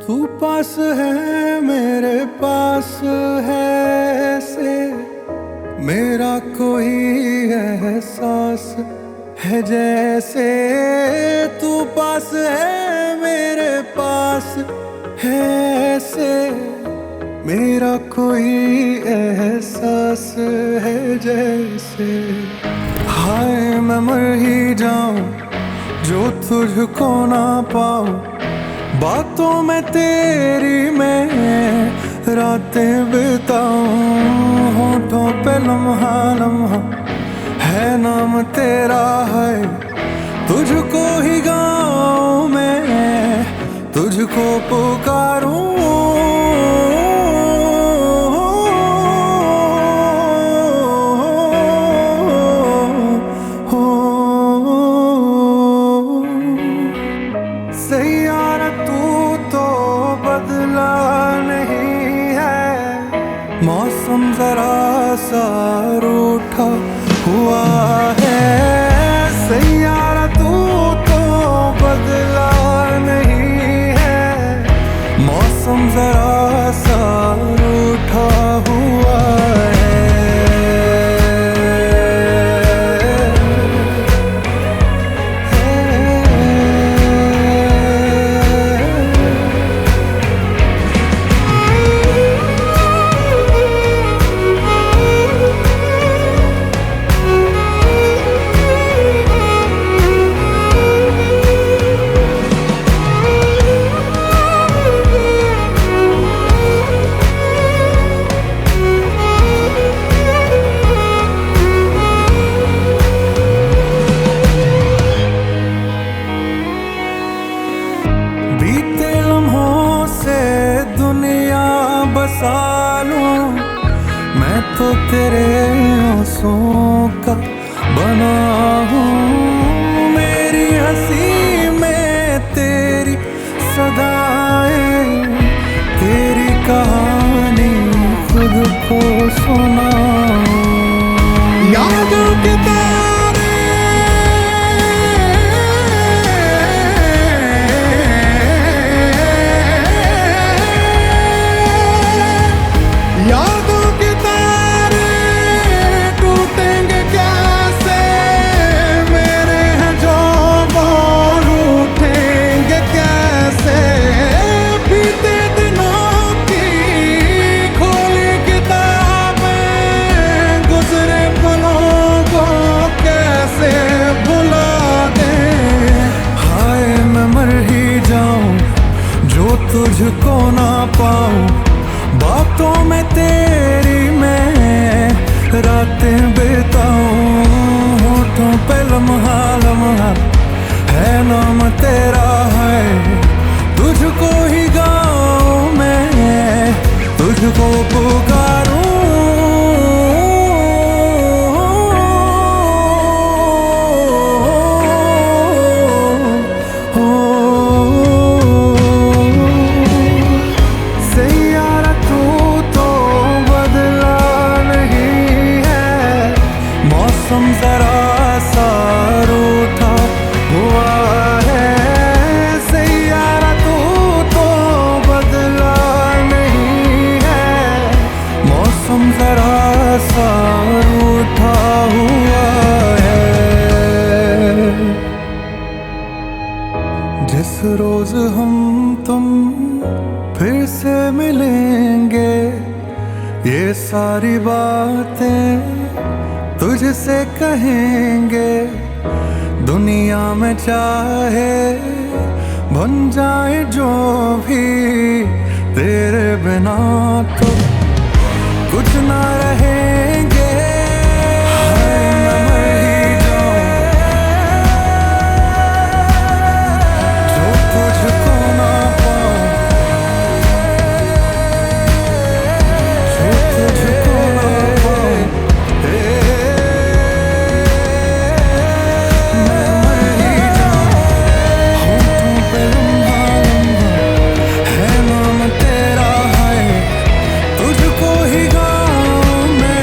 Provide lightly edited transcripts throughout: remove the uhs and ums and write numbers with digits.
तू pass है मेरे pass है ऐसे मेरा कोई एहसास है जैसे तू पास है मेरे पास है ऐसे मेरा कोई एहसास है जैसे हाय मैं मर ही जाऊं जो तुझको ना पाऊं बातों में तेरी मैं रातें बिताऊं होठों पे लम्हा लम्हा है नाम तेरा है तुझको ही गाऊं मैं तुझको पुकारूं सैयारा तू तो बदला नहीं है मौसम जरा सा रूठा हुआ है सैयारा तू तो बदला नहीं है मौसम जरा सा रूठा हुआ बीते लम्हों से दुनिया बसा लूं मैं तो तेरे आंसुओं का बना हूँ मेरी हंसी में तेरी सदाएं तेरी कहानी खुद को सुनाऊं यादों के यादों के तारे टूटेंगे कैसे मेरे हैं जो बोल उठेंगे कैसे बीते दिनों की खोली किताबें गुजरे पलों को कैसे भुला दें हाय मैं मर ही जाऊं जो तुझको ना पाऊं बातों में तेरी मैं रातें बिताऊं होठों पे लम्हा लम्हा है नाम तेरा है तुझको ही गाऊं मैं तुझको पुकारूं मौसम जरा सा रूठा हुआ है सैयारा तू तो बदला नहीं है मौसम जरा सा रूठा हुआ है जिस रोज हम तुम फिर से मिलेंगे ये सारी बातें तुझसे कहेंगे दुनिया में चाहे बन जाए जो भी तेरे बिना तो कुछ ना रहेंगे जो तुझको ना पाऊं जो तुझको ना पाऊं तुझको ही गाऊं मैं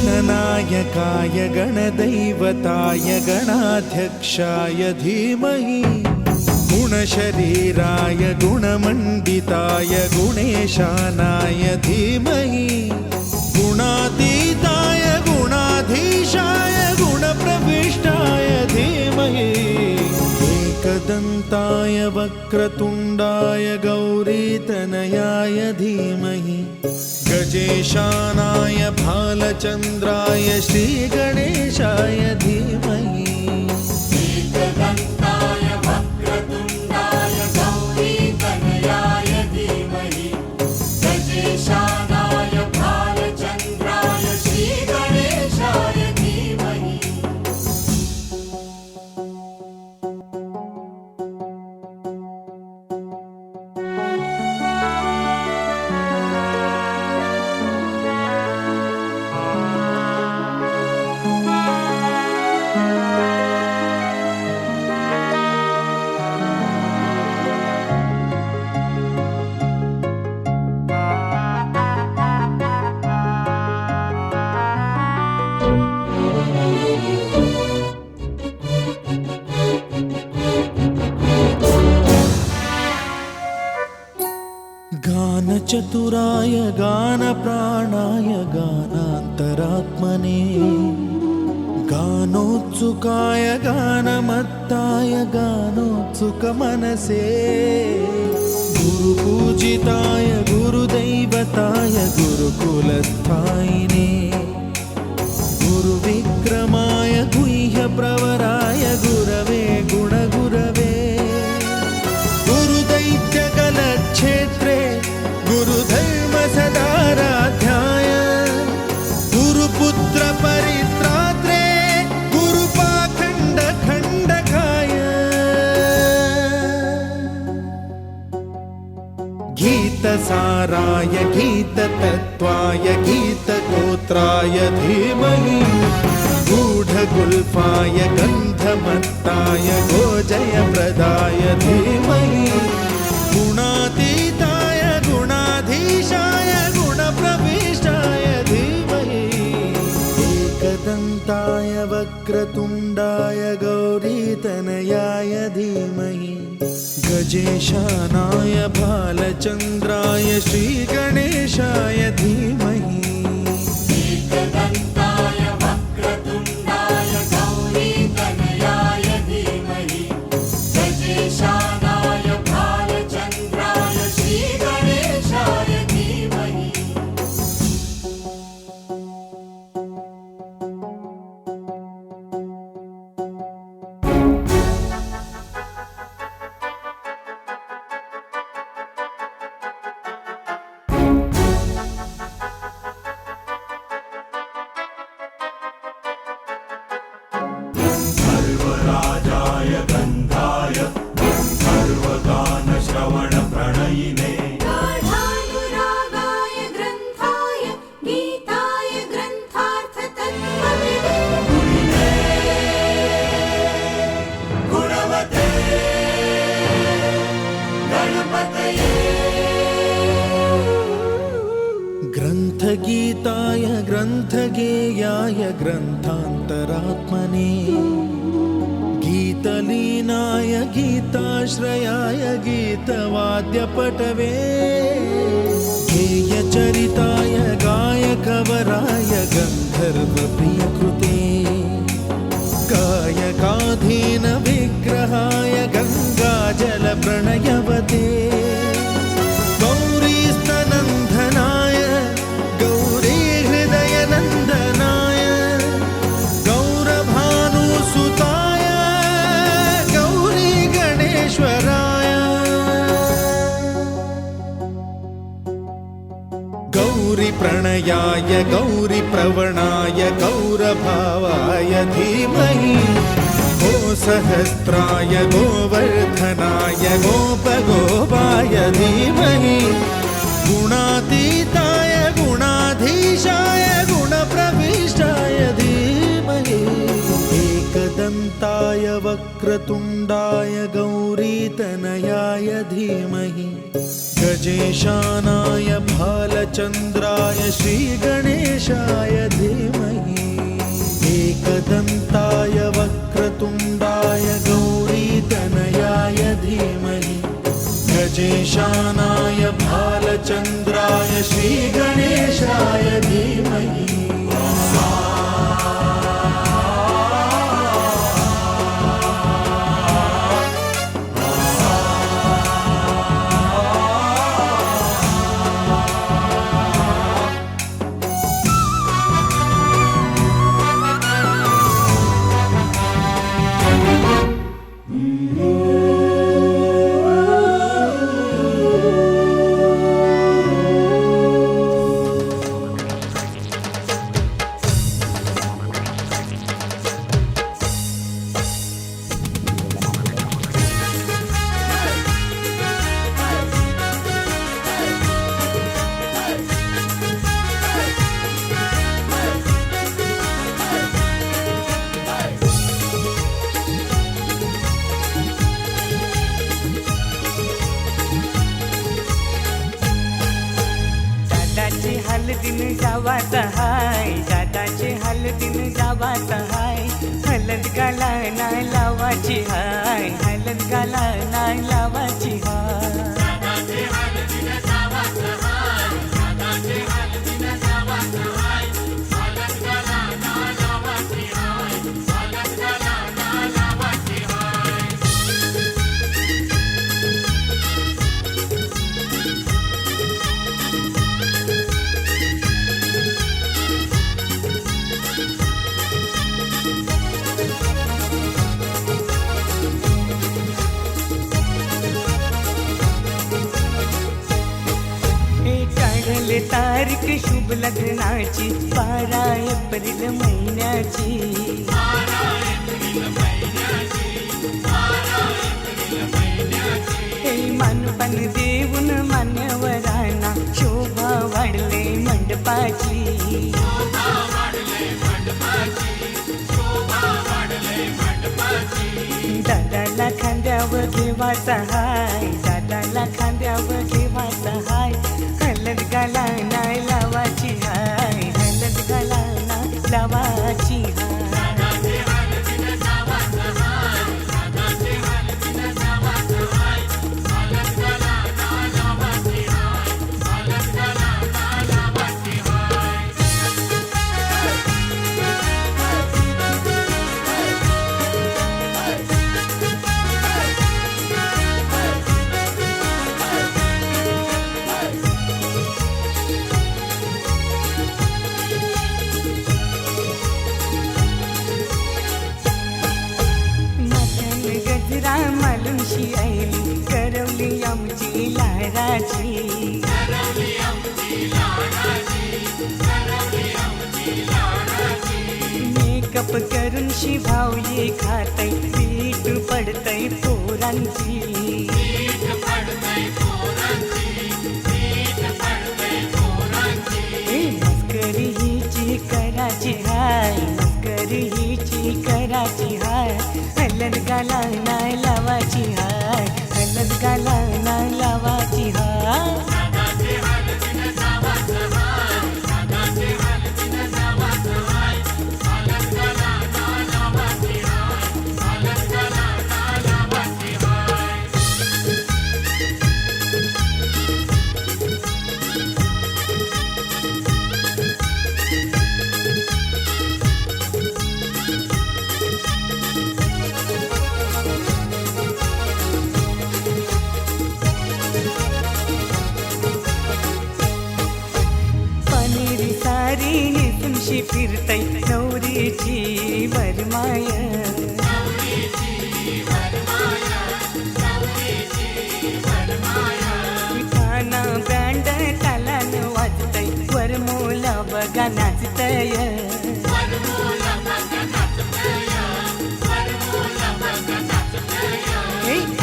गणनायकाय गणदैवताय गणाध्यक्षाय धीमहि गुणशरीराय गुणमण्डिताय गुणेशानाय धीमहि गुणातीताय गुणाधीशाय गुणप्रविष्टाय धीमहि एकदन्ताय वक्रतुण्डाय गौरीतनयाय धीमहि गजेशानाय भालचन्द्राय श्रीगणेशाय धीमहि एकदन्ताय वक्रतुण्डाय गौरीतनयाय धीमहि गजेशानाय भालचन्द्राय श्रीगणेशाय धीमहि गानचतुराय गानप्राणाय गानान्तरात्मने गानोत्सुकाय गानमत्ताय गानोत्सुकमनसे गुरुपूजिताय गुरुदैवताय गुरुकुलस्थायिने गुरुविक्रमाय गुह्यप्रवराय गुरवे गुणगुरवे गुरुदैत्यकलक्षेत्रे गुरुधर्मसदाराध्याय गुरुपुत्र परित्रात्रे गुरुपाखण्डखण्डकाय गीतसाराय गीततत्त्वाय गीतगोत्राय धीमहि गूढगुल्फाय गन्धमत्ताय गोजयप्रदाय धीमहि गुणातीताय गुणाधीशाय गुणप्रविष्टाय धीमहि एकदन्ताय वक्रतुण्डाय गौरीतनयाय धीमहि गजेशानाय भालचन्द्राय श्रीगणेशाय धीमहि एकदन्ताय वक्रतुण्डाय गौरीतनयाय धीमहि गजेशानाय भालचन्द्राय श्रीगणेशाय धीमहि सर्वराजाय गन्धाय सर्वगानश्रवणप्रणयिने गाढानुरागाय ग्रन्थाय गीताय ग्रन्थार्थतत्त्वविदे गुणवते गणपतये ग्रन्थगीताय ग्रन्थगेयाय ग्रन्थान्तरात्मने गीतलीनाय गीताश्रयाय गीतवाद्यपटवे गेयचरिताय गायकवराय गन्धर्वप्रियकृते गायकाधीन विग्रहाय गङ्गाजलप्रणयवते गौरीस्तनन्दनाय गौरीहृदयनन्दनाय गौरभानुसुताय गौरीगणेश्वराय गौरीप्रणयाय गौरीप्रवणाय गौरभावाय धीमहि गोसहस्राय गोवर्धनाय गोपगोपाय धीमहि वक्रतुण्डाय गौरीतनयाय धीमहि गजेशानाय भालचन्द्राय श्रीगणेशाय धीमहि एकदन्ताय वक्रतुण्डाय गौरीतनयाय धीमहि गजेशानाय भालचन्द्राय श्रीगणेशाय धीमहि दादाचे हलदीन जावात हाय, दादाचे हलदीन जावात हाय, हलद गाला नाही लावाची हाय, हलद गाला नाही लावाची हाय. काढले तारीख शुभ लग्नाची 12 एप्रिल महिन्याची. हे मानपान देऊन मान्यवरांना शोभा वाढले मंडपाची. दादाला खांद्यावर घेवाचा हाय, दादाला खांद्यावर घेवाचा हाय, हलद गाला नाही लावाची हाय, हलद गाला नाही लावाची हाय. मालुमशी आईली करवली आमची लाडाची. मेकअप करून शिभावली खातय, पीठ पडतय पोरांची. मस्करी हिची कराची हाय, मस्करी हिची कराची हाय, हलद गाला नाही लावाची हाय, हलद गाला नाही लावाची हाय. नेसूनशी फिरतय नवरीची वरमाय. खाना बँड तालान वाजतय, वरमोला बघा नाचतय.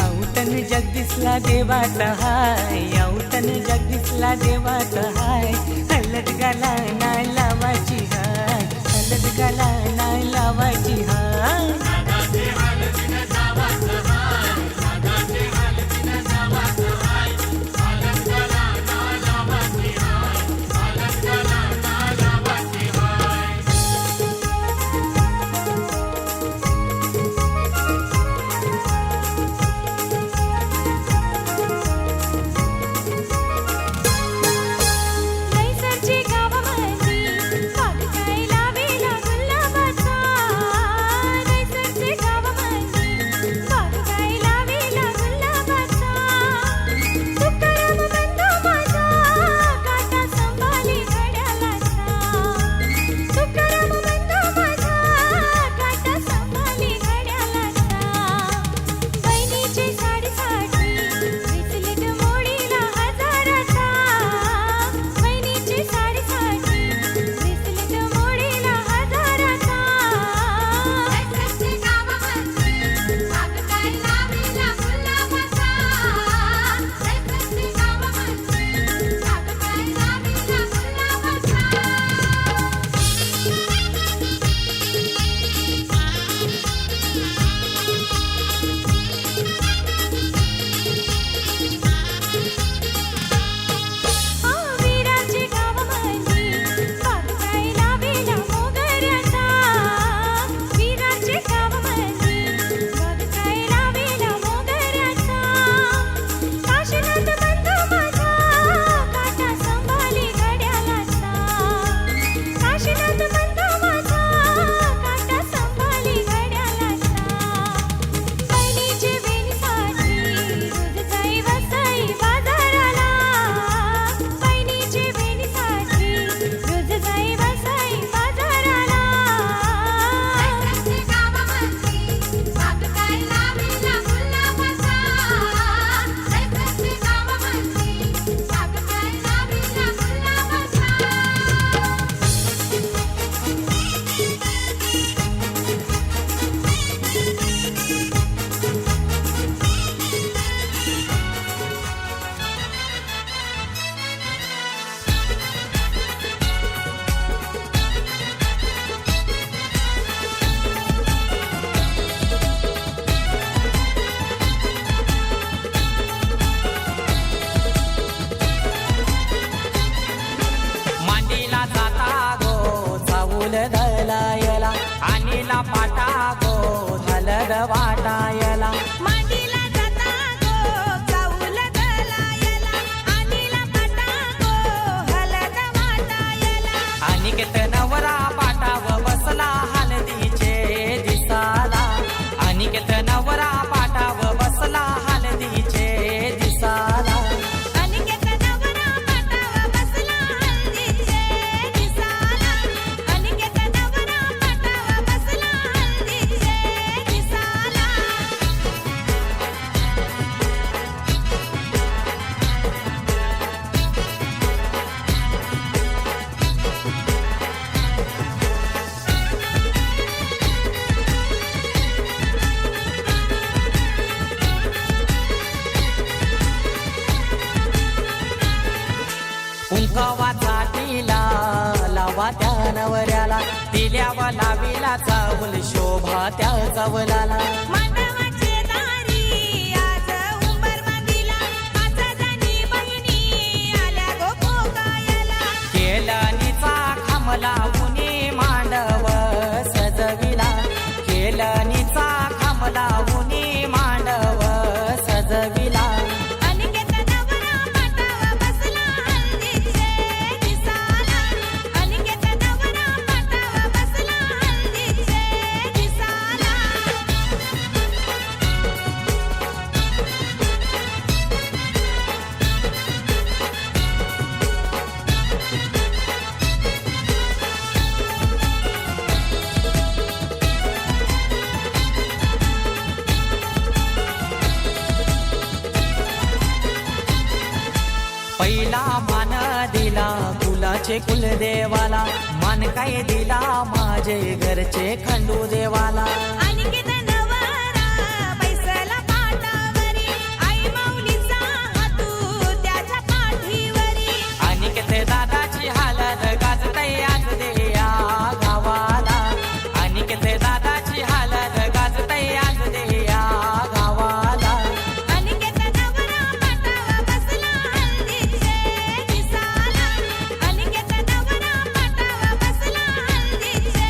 औतन जगदीशला देवाचा हाय, औतन जगदीशला देवाचा हाय, हलद गाला नाही लावाची हाय, हलद गाला नाही लावाची हाय. चौल दलायला आणीला पाटा गो हलद वाटायला मांडीला जाता गो चाऊल दलायला आणीला पाटा गो हलद वाटायला अनिकेत नवरा पाटाव बसला हलदीचे दिसाला अनिकेत नवरा पाटाव बसला हलदीचे दिसाला अनिकेत नवरा पाटावा बसला हल्दीचे दिसाला अनिकेत नवरा पाटावा बसला हल्दीचे दिसाला कुंकवाचा टिला लावा त्या नवऱ्याला दिल्यावा लावीला चावल शोभा त्या चावलाला मांडवाचे दारी आज उंबर बांधिला पाच जणी बहिणी आल्या गो पोकायला केलनीचा खामला उनी मांडव सजविला केलनीचा खामला उनी मांडव सजविला अनिकेत नवरा पाटावा बसला हल्दीचे दिसाला अनिकेत नवरा पाटावा बसला हल्दीचे दिसाला पहिला मान दिला कुलाचे कुलदेवाला मान काय दिला माझे घरचे खंडू देवाला अनिकेत नवरा बैसला पाटावरी आई माऊलीचा हातू त्याच्या पाठीवरी अनिकेत दादाची हालत गाजतय आज देया गावाला अनिकेत दादाची हालत गाजतय आज देया गावाला अनिकेत नवरा पाटावा बसला हल्दीचे दिसाला अनिकेत नवरा पाटावा बसला हल्दीचे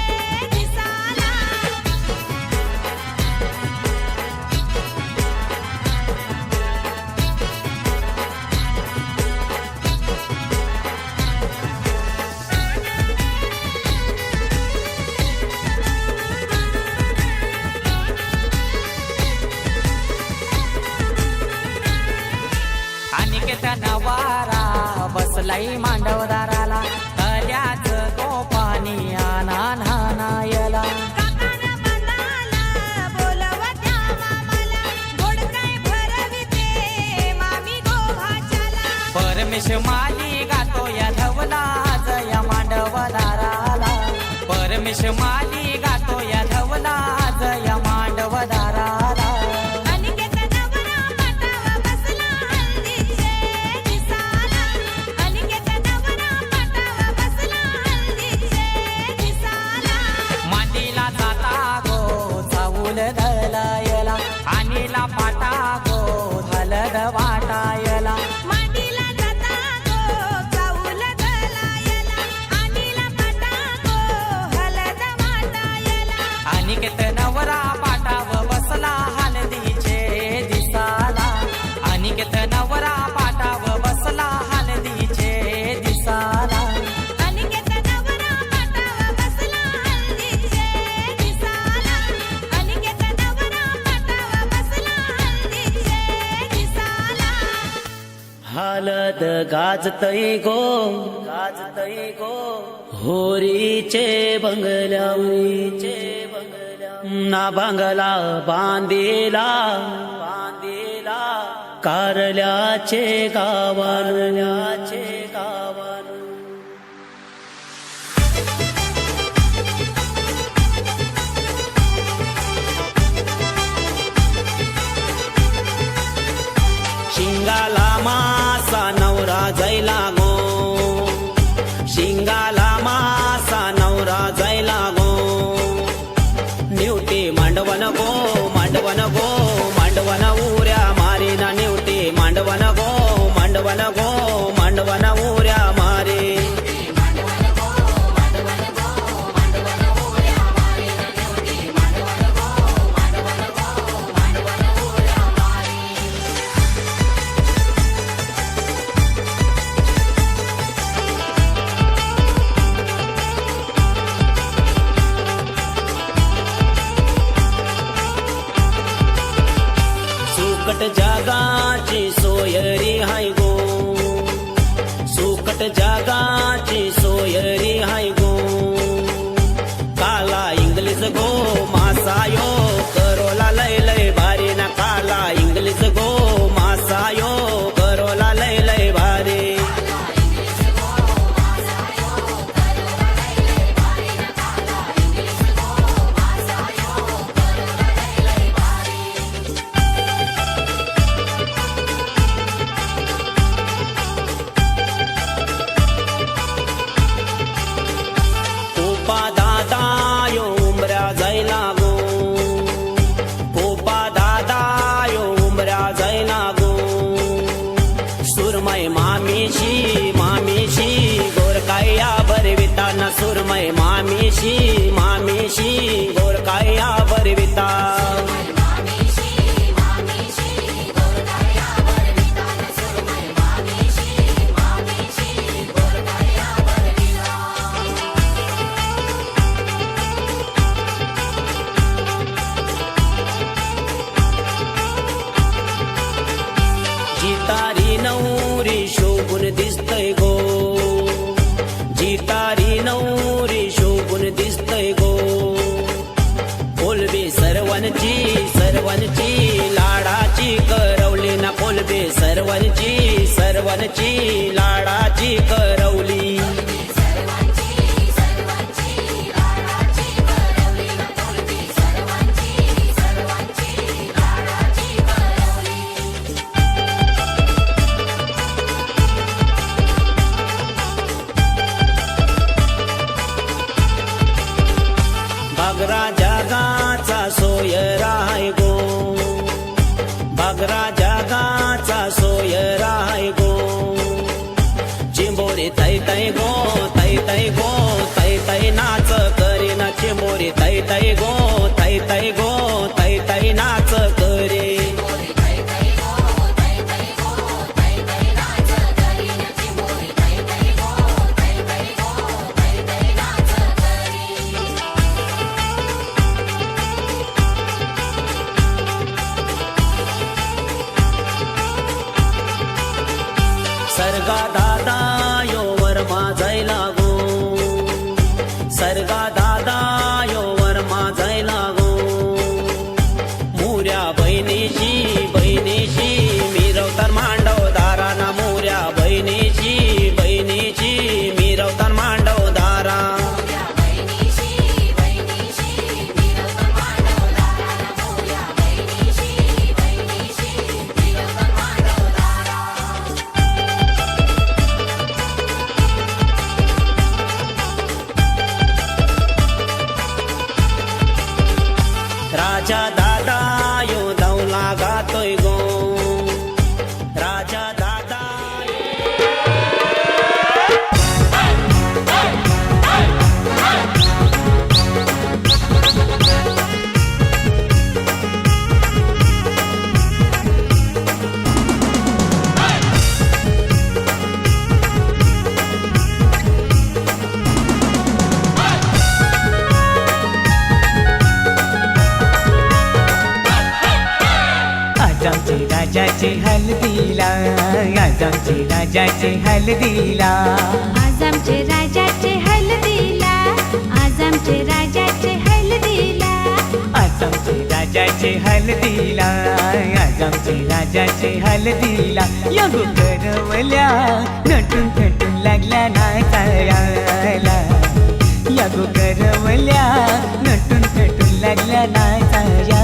दिसाला अनिकेत नवारा बसलाई मांडवदाराला तल्याच गोपानी आना नानायला काकाना बांधाला बोलवा त्या मामाला गोड काय भरविते मामी गोभाच्याला परमेश माली गातो या धवला जया मांडवदाराला परमेश माली गातो या धवला जया मांडवदाराला अनिकेत नवरा पाटावा बसला हल्दीचे दिसाला अनिकेत नवरा पाटावा बसला हल्दीचे दिसाला मांडीला जाता गो चाऊल दलायला आणीला पाटा गो हलद वाटायला मांडीला जाता गो चाऊल दलायला आणीला पाटा गो हलद वाटायला अनिकेत नवरा पाटाव बसला हलदीचे दिसाला अनिकेत नवरा पाटाव बसला हलदीचे दिसाला अनिकेत नवरा पाटावा बसला हल्दीचे दिसाला अनिकेत नवरा पाटावा बसला हल्दीचे दिसाला हालत गाजतई गो होरीचे बंगल्यावरीचे ना बांगला बांधिला कारल्याचे गावान शिंगाला मासा नवरा जायला गो शिंगाला मासा नवरा जायला गो निवटी मांडवन गो मांडवन गो मांडवन उऱ्या मारीना निवटी मांडवन गो मांडवन गो मांडवन उऱ्या फुकट जगाची सोयरी हाय गो काला इंग्लिश गो मासायो करोला लय लय भारी ना काला इंग्लिश गो मासायो करोला लय लय भारी पोपा दादा यो उमऱ्या जायला गो पोपा दादा यो उमऱ्या जायला गो सुरमय मामीशी मामीशी गोरकाया बरविताना सुरमय मामीशी मामीशी गोरकाया बरविता जितारी नवरी शोभून दिसतय गो जितारी नवरी शोभून दिसतय गो कोलबे सर्वांची सर्वांची लाडाची करवली ना कोलबे सर्वांची सर्वांची लाडाची करवली बागरा जगाचा सोयरा हाय गो बागरा जगाचा सोयरा हाय गो चिंबोरी तै तै गो तै तै गो तै तै नाच करीना चिंबोरी तै तै गो तै तै गो तै तै नाच करे सरगा दादा यो वरमा जायला गो सरगा दादा यो वरमा जायला गो मुऱ्या बहिणीशी बहिणीशी मिरवतान मांडव दाराना मुऱ्या बहिणीशी बहिणीशी मिरवतान मांडव दारा राजा दादा यो दौला गातोय गो राजा दादा आज आमचे राजाचे हल्दीला आज आमचे राजाचे हल्दीला आज आमचे राजाचे हल्दीला आज आमचे राजाचे हल्दीला आज आमचे राजाचे हल्दीला आज आमचे राजाचे हल्दीला या करवल्या नटून थटून लागल्या नाचायला या करवल्या नटून थटून लागल्या नाचायला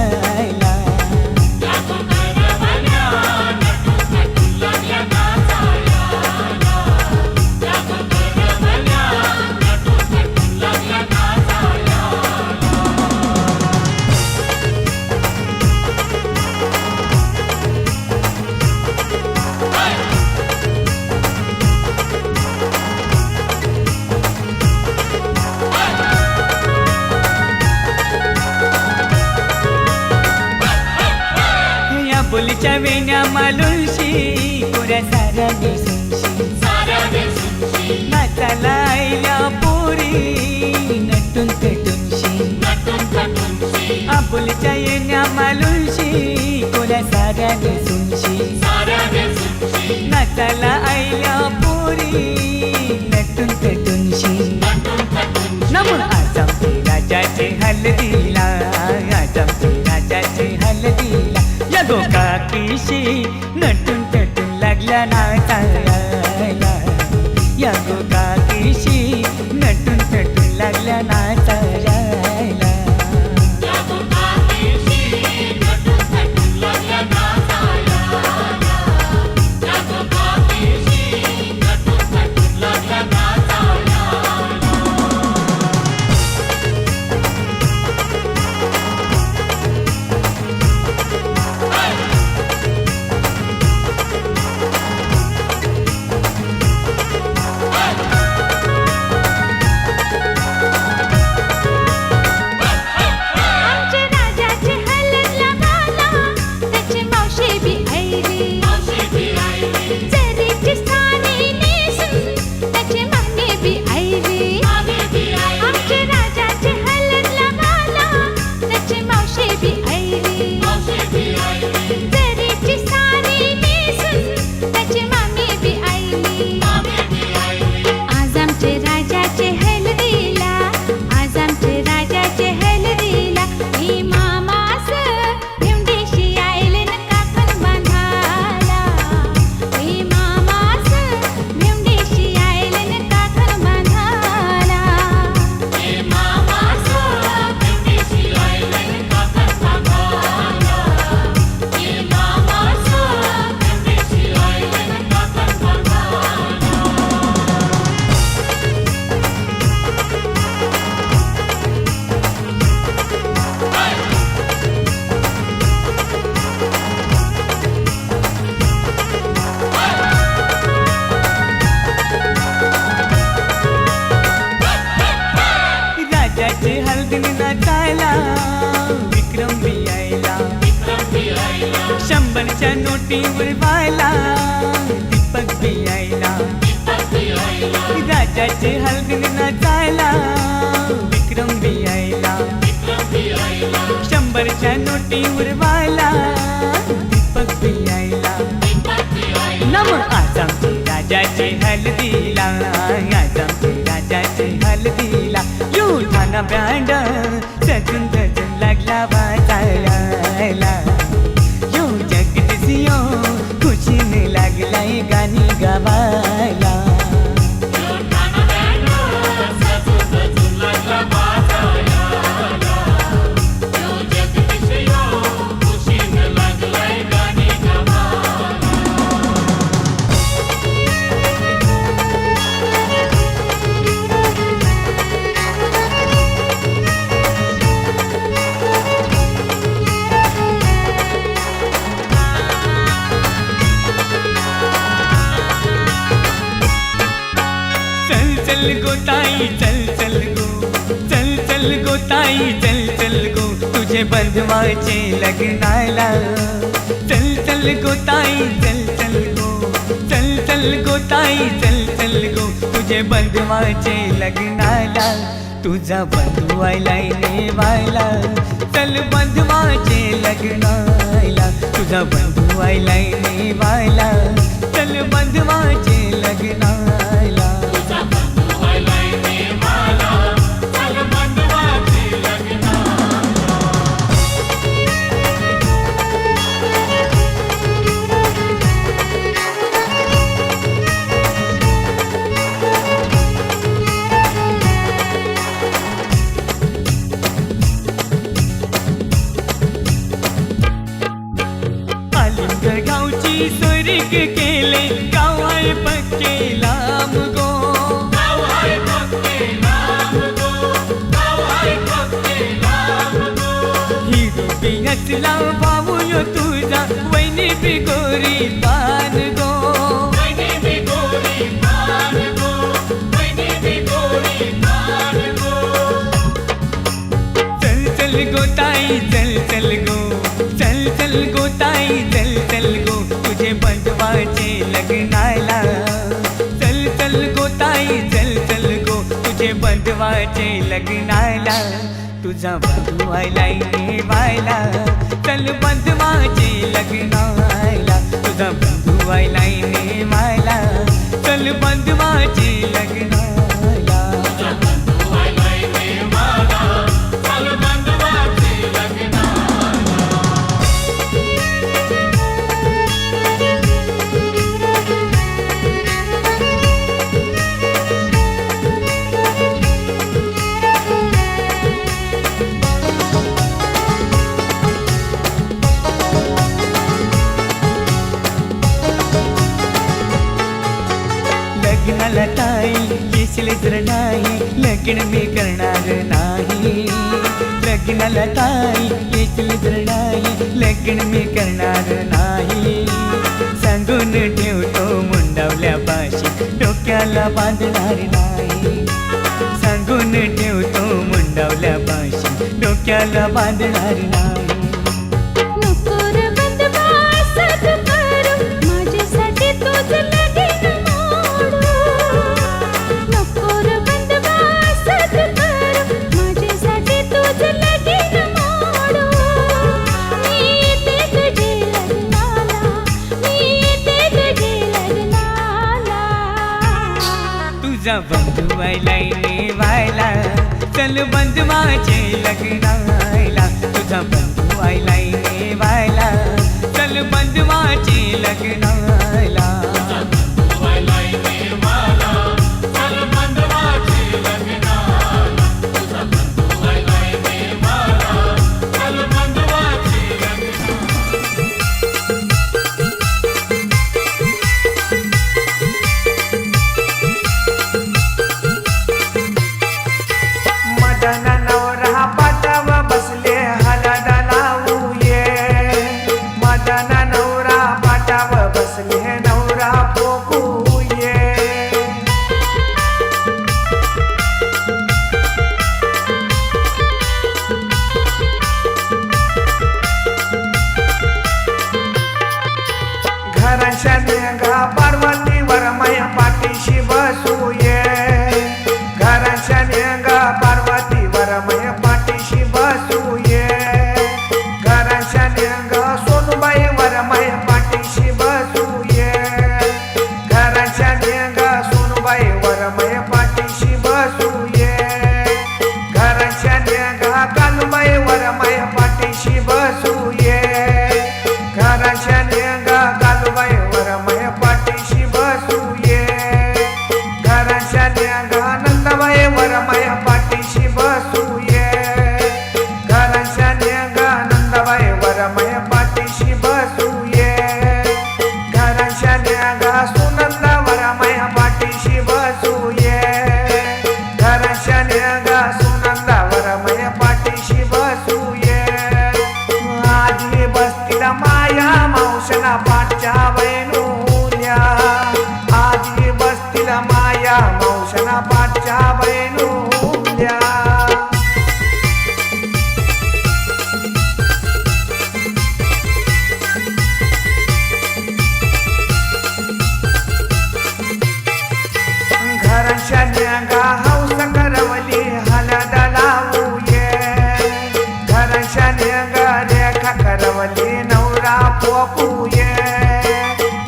बोलीच्या वेण्या मालुशी पुऱ्या साऱ्या दिसूनशी नाचाला आईल्या पोरी नटून पेटूनशी आपुलच्या येण्या मालुशी पुऱ्या साऱ्या दिसूनशी नाचाला आईल्या पोरी हल्दीला आज आमचे राजाचे हल्दीला या गो काकीशी नटून टटून लागल्या नाचायला या गो काकीशी नटून टटून लागल्या नाचायला शंभरच्या नोटीवर व्हायला दीपक बी यायला राजाचे हलगीन नाचायला विक्रम बी यायला शंभरच्या नोटीवर व्हायला दीपक बी यायला नम आज आमचे राजाचे हलदीला आज आमचे राजाचे हलदीला युठाना बँड सजून सजून लागला वाजायला खुशीने लागलाय गाणी गावायला चल गो ताई चल चल गो चल चल गो ताई चल चल गो तुझे बंधवाचे लग्नाला चल चल गो ताई चल चल गो चल चल गो ताई चल चल गो तुझे बंधवाचे लग्नाला तुझा बंधू आयलाय नेवायला चल बंधवाचे लग्नाला तुझा बंधू आयलाय नेवायला चल बंधवाचे लग्नाला गावची सोरीक केले गाव आहे पक्के लांब गो गाव आहे पक्के लांब गो गाव आहे पक्के लांब गो ही रूपी हसला भाऊ यो तुझा वैनी बी गोरी पान गो वैनी बी गोरी पान गो वैनी बी गोरी पान गो चल चल गो ताई चल चल गो चल चल गो ताई चल चल गो तुझे बंधवाचे लग्नाला चल चल गो ताई चल चल गो तुझे बंधवाचे लग्नाला तुझा बंधू आयलाय नेवायला चल बंधवाचे लग्नाला तुझा बंधू आयलाय नेवायला चल बंधवाचे लग्नाला लग्नाला ताई येशील जर नाही लगीन मी करणार नाही. लग्नाला ताई येशील जर नाही लगीन मी करणार नाही. सांगून ठेवतो मुंडावल्या पाशी डोक्याला बांधणार नाही. सांगून ठेवतो मुंडावल्या पाशी डोक्याला बांधणार नाही. नको रे बंधवा असंच करू माझ्यासाठी तुझं लगीन मोडू. नको रे बंधवा असंच करू माझ्यासाठी तुझं लगीन मोडू. मी येते तुझे लग्नाला, मी येते तुझे लग्नाला. तुझा बंधू व्हायलाय नेवायला चल बंधवाचे लग्नाला. तुझा बंधू व्हायलाय नेवायला चल बंधवाचे लग्नाला. मदन नवरा पाटाव बसले हलद लावू ये. मदन नवरा पाटाव बसले नवरा पोकू ये. घराच्या नेगा पार्वतीवर माया पाठीशी बसू ये. घराच्या नेगा पार्वतीवर माया पाठीशी बसू ये. घराच्या नेगा सोनूबाईवर माया पाठीशी बसू ये. घराच्या नेगा सोनूबाईवर माया पाठीशी बसू ये. घराच्या नेगा कालूबाईवर माया पाठीशी बसू ये. घराच्या नेगा कालूबाईवर माया पाठीशी बसू ये. घराच्या नेगा नंदाबाईवर माया पाठीशी बसू ये. घराच्या नेगा नंदाबाईवर माया पाठीशी बसू ये. घराच्या नेगा सुनंदावर माया पाठीशी बसू ये. घराच्या नेगा सुनंदावर माया पाठीशी बसू ये. आधी बसतीला माया मावशना पाठच्या बहिणूल्या. आधी बसतीला माया मावशना पाठच्या बहिणूल्या. घराच्या नेगा हौस करवली हलद लावू ये. घराच्या नेगा रेखा करवली नवरा पोकू ये.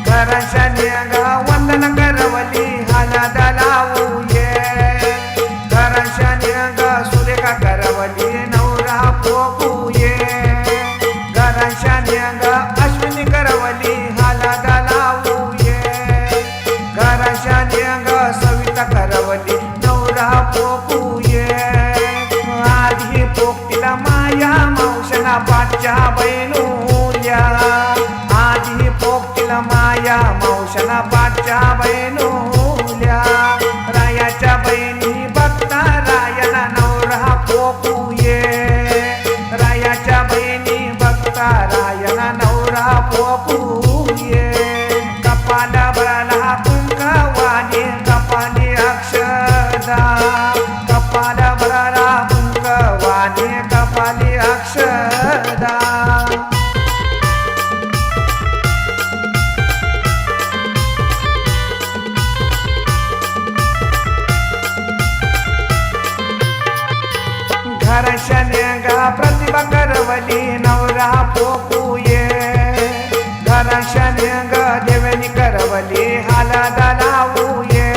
घराच्या नेगा वंदन करवली हलद लावू ये. घराच्या नेगा सुरेखा करवली नवरा पोकू ये. घराच्या नेगा अश्विनी करवली हलद लावू ये. घराच्या नेगा सविता करवली नवरा पोकू ये. आधी पोकतीला माया मावशना पाठच्या बहिणूल्या. आधी पोकतीला माया मावशना पाठच्या बहिणूल्या. रायाच्या बहिणी बघता रायाला नवरा पोकू ये. रायाच्या बहिणी बघता रायाला नवरा पोकू ये. कपाला बळाला कुंकवाने कपाली अक्षदा. कपाला बळाला कुंकवाने कपाली अक्षदा. घराच्या नेगा प्रतिभा करवली नवरा पोकू ये. घराच्या नेगा देवनी करवली हलद लावू ये.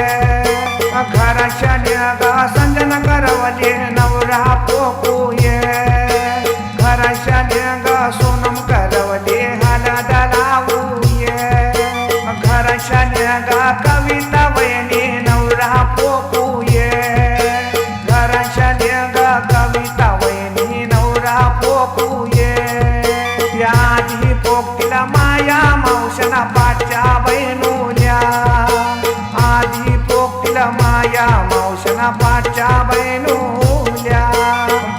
घराच्या नेगा संजना करवली नवरा पोकू ये. घराच्या नेगा सोनम करवली हलद लावू ये. घराच्या नेगा कविता वहिनी नवरा पोकू ये. घराच्या नेगा कविता वहिनी नवरा पोकू ये. आधी पोकतीला माया मावशना पाठच्या बहिणूल्या. आधी पोकती माया मावशना पाठच्या बहिणुल्या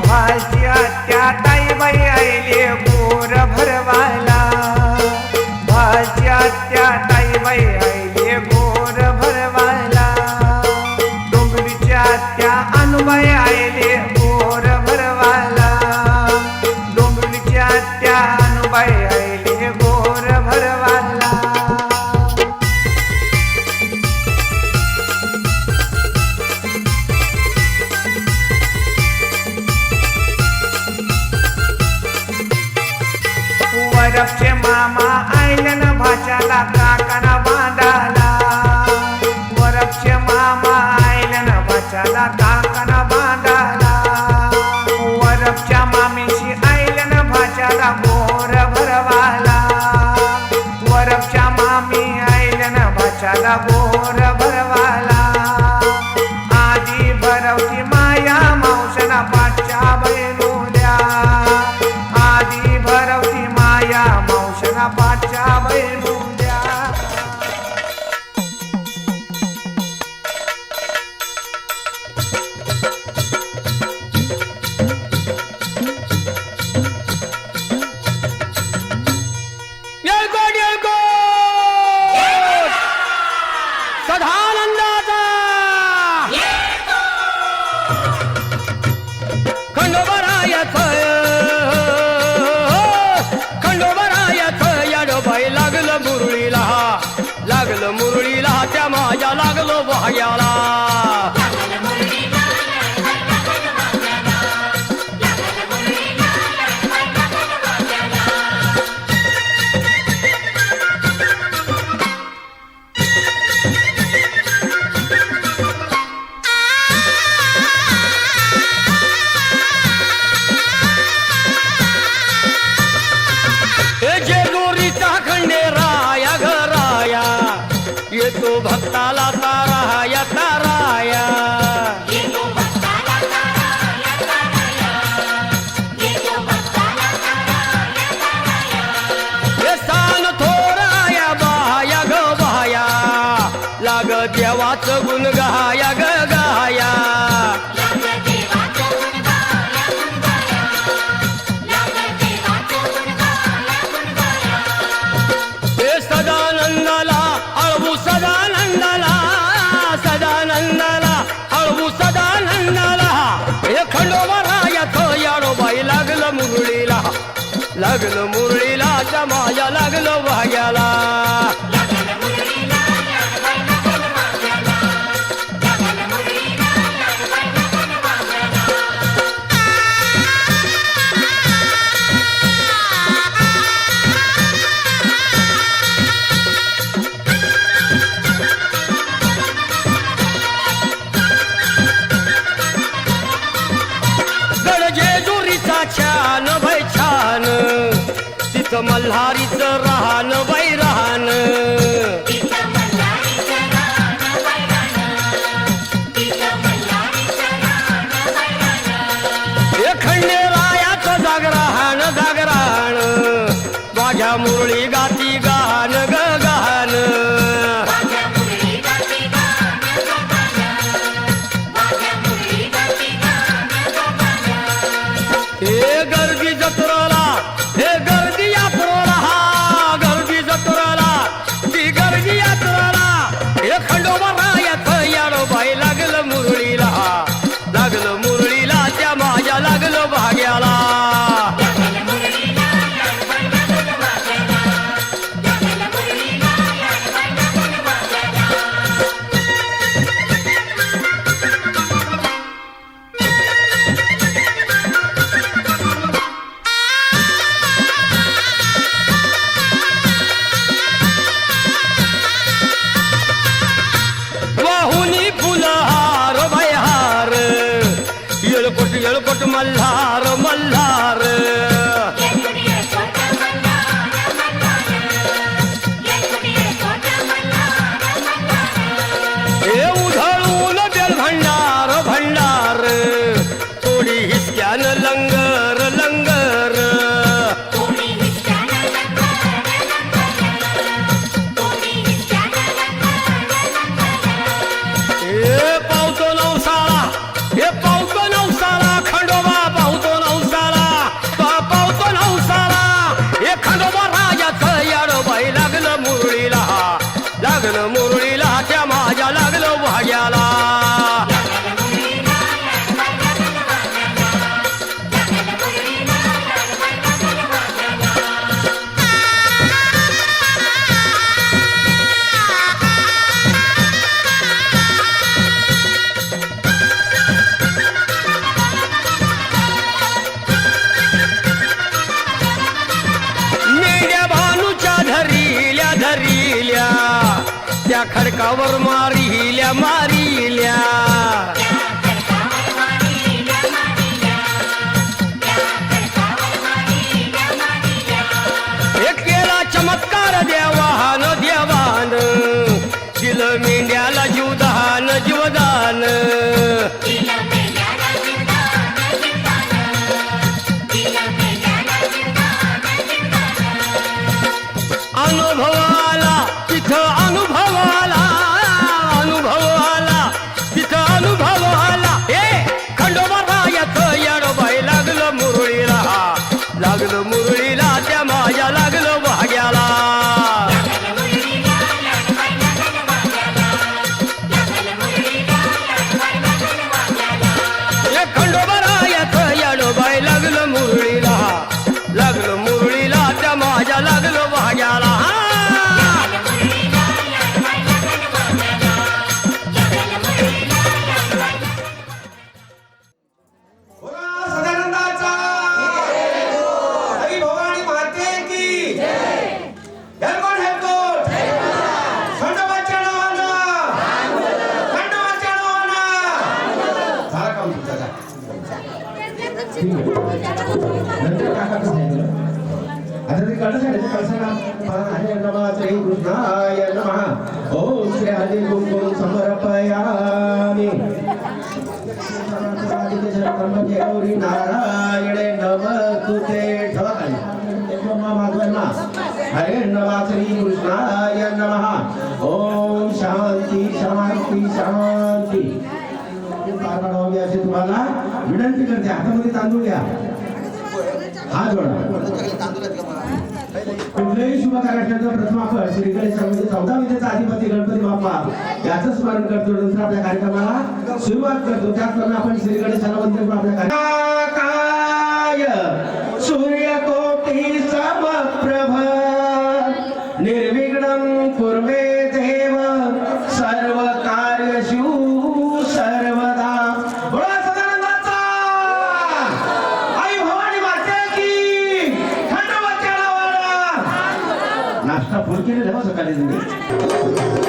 भालची आत्या ताई बाई आईले गोर भरवायला भालची आत्या ताई बाई आईले गोर भरवायला डोंगरीची आत्या अनुबाई आईले गोर भरवायला डोंगरीची आत्या अनुबाई आईले गोर भरवायला वरपचे मामा आयलन भाच्याला काकाना बांधाला वरपचे मामा आयलन भाच्याला काकाना बांधाला वरपच्या मामीशी आयलन भाच्याला गोर भरवाला वरपच्या मामी आयलन भाच्याला गोर भरवाला आधी भरवती माया मावशना पाठच्या बहिणुल्या आधी भरवती माया मावशना पाठच्या बहिणुल्या येळकोट येळकोट सदानंदाचा खंडोबरायाचं याडोबाई लागलं मुरळीला त्या माझ्या लागलो भाग्याला येतो भक्ताला ताराया ताराया हे स्थान थोराया बाया ग बाया लाग देवाचं गुण गाया ग गाया हे सदानंदाला अळवू सदानंदाला सदानंदाला अळवू सदानंदाला हे खंडोबरायाचं याडोबाई लागलं मुरळीला त्या माझ्या लागलं भाग्याला छान बाई छान तिथं मल्हारीचं राहन बाई राहन हे खंडेरायाचं जागराहन माझ्या मुरळी गाती गान ग गान हे गर्दी जत्रेला हे गर्दी यात्रेला हा गर्दी खडकावर मारिल्या मारिल्या एक केला चमत्कार देवान देवान दिलं मेंढ्याला जीवदान जीवदान अनुभव आला तिथं अनुभव आला अनुभव आला तिथं अनुभव आला ए खंडोबा रायाचं येडोबाई लागलं मुरळीला लागलं मुरळीला त्या माझ्या लागलं भाग्याला ए खंडोबा रायाचं येडोबाई लागलं मुरळीला लागलं मुरळीला त्या माझ्या लागलं भाग्याला सदानंदाचा हरी भवानी माते की हेलकोट हेलकोट खंडोबाच्या नावानं खंडोबाच्या नावानं झाला काम तुमचा जा. नंतर टाकायचं आहे आता ते कळसायचं कळसाला हरे नमः श्री कृष्णाय नमः ओम श्री हरी कुंकुम समर्पयामि गौरी नारायणे नमस्तुते हरे नमः श्री कृष्णाय नमः ओम शांती शांती शांती असे तुम्हाला विनंती करते हातामध्ये तांदूळ घ्या हात जोडा कुठल्याही शुभ कार्याचं प्रथम आपण श्री गणेश 14 विद्येचा अधिपती गणपती बाप्पा याचं स्मरण करतो नंतर आपल्या कार्यक्रमाला सुरुवात करतो त्याचप्रमाणे आपण श्री गणेशाला वंदन करून आपल्या काय सूर्यकोटी समप्रभ निर्विघ्नं कुर्वे देव सर्व कार्येषु सर्वदा बोला सदानंदाचा आई भवानी माते की खंडोबाच्या नावानं नाश्ता फुल केलेला हो सकाळी तुम्ही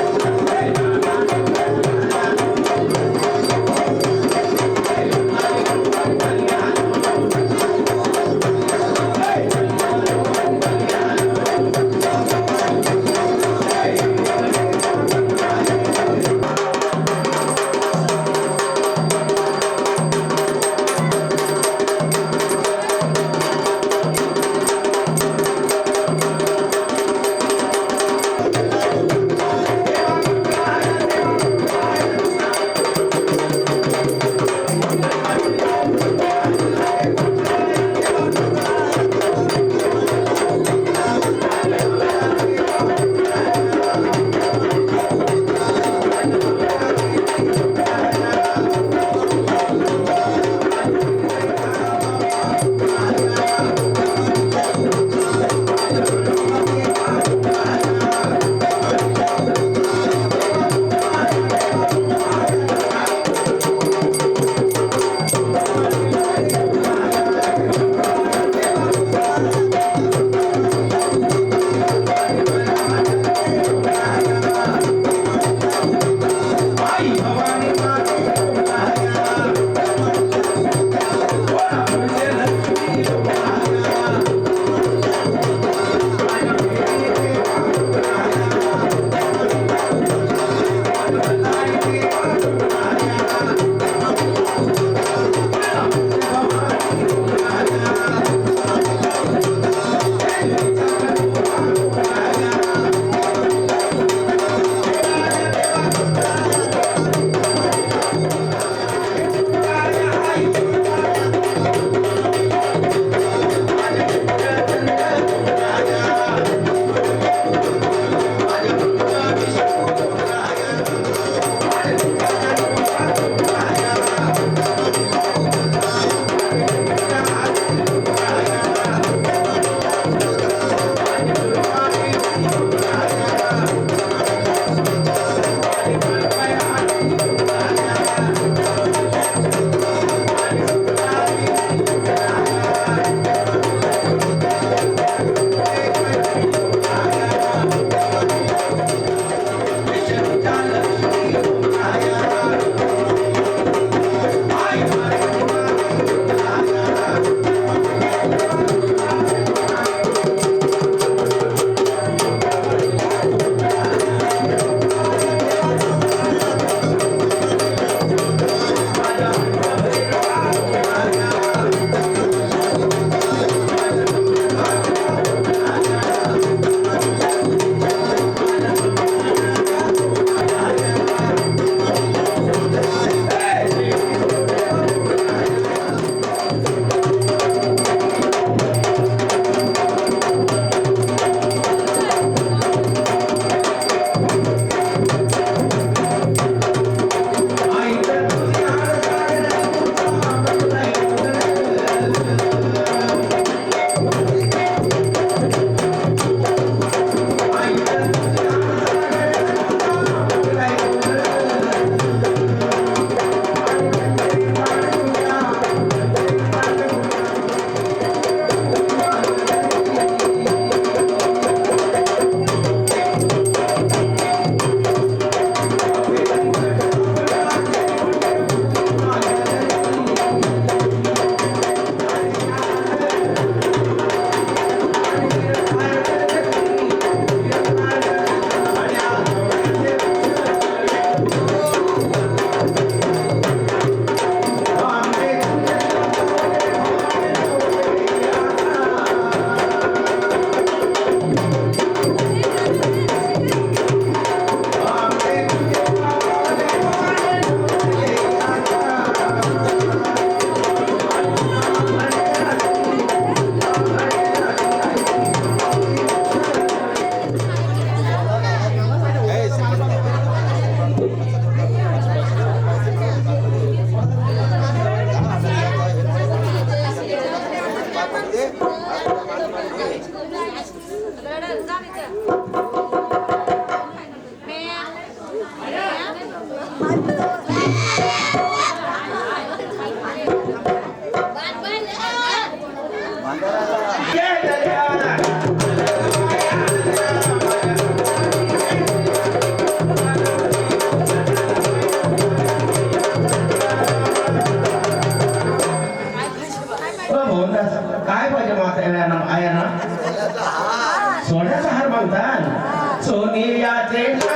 देवाचे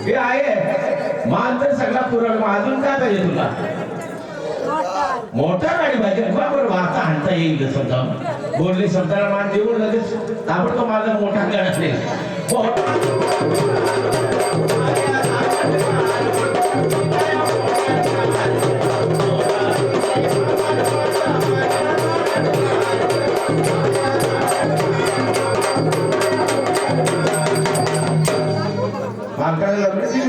हे आहे मान तर सगळा पुरण अजून काय पाहिजे तुला मोठा गाडी पाहिजे बरोबर वार्ता आणता येईल समजा बोलले शब्दाला मान देऊन लगेच ताबडतोब माझा मोठा गाडी मालकाला लग्नाची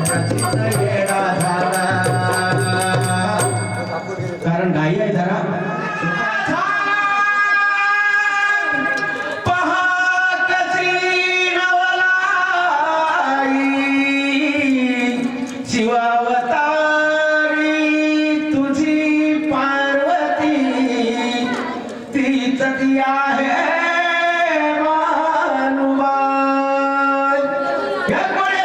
प्रचित येडा झाला कारण गाई आहे जरा पहा कशी नवलाई शिवावतारी तुझी पार्वती तीच ती आहे मानुबाई. या कोणी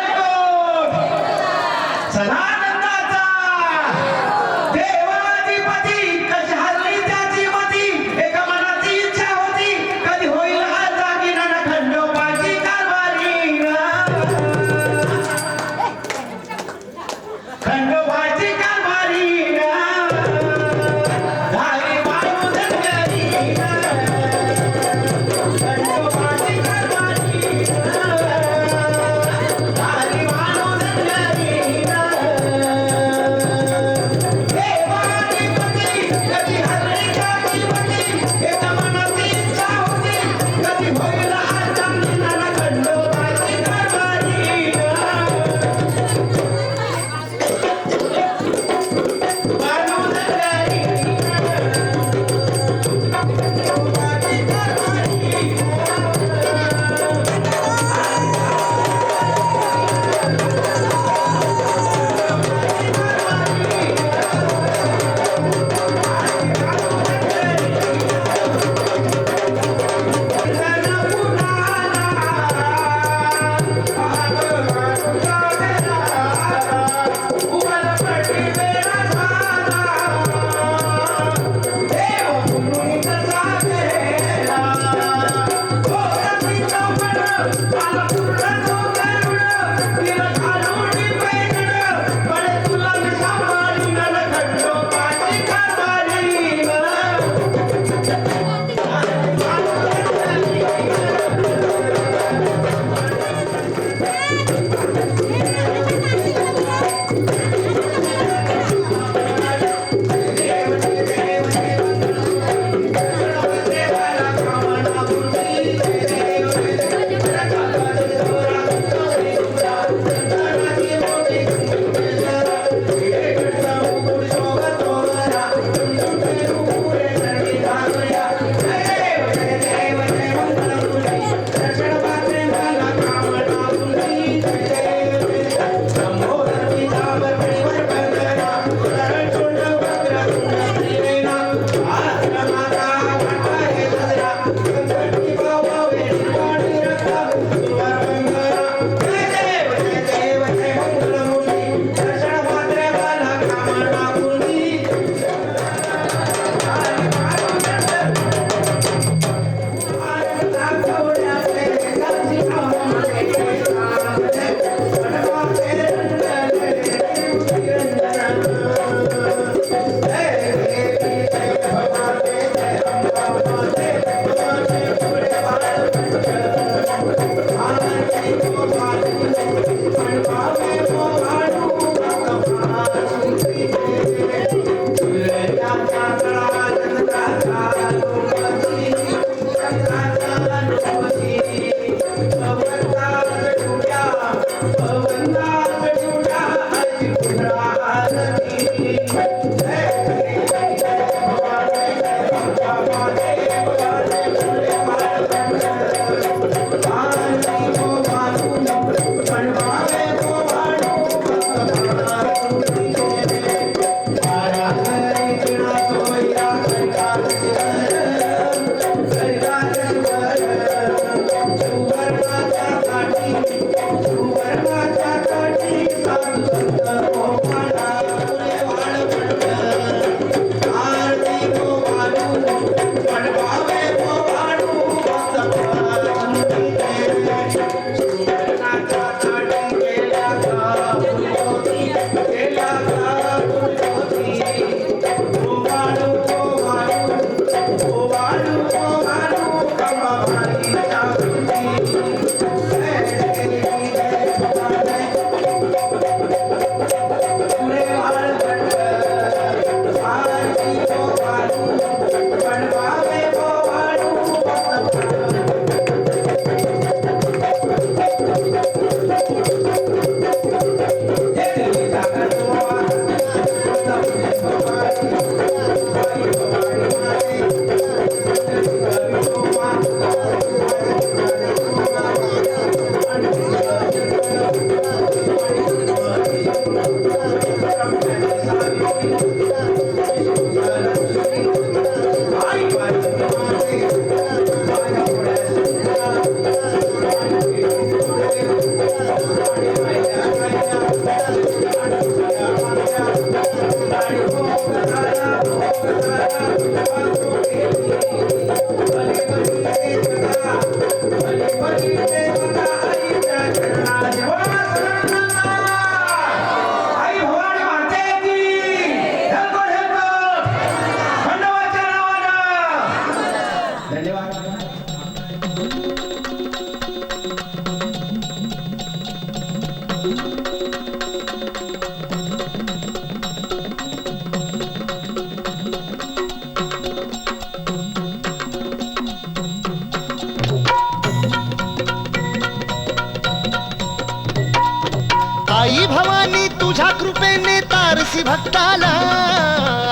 आई भवानी तुझ्या कृपेने तारसी भक्ताला,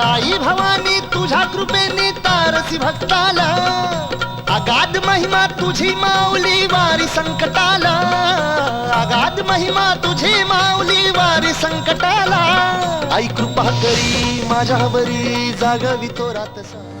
आई भवानी तुझ्या कृपेने तारसी भक्ताला, अगाध महिमा तुझी माऊली वारी संकटाला, अगाध महिमा तुझी माऊली वारी संकटाला, आई कृपा करी माझ्यावरी जागवी तो रातसा.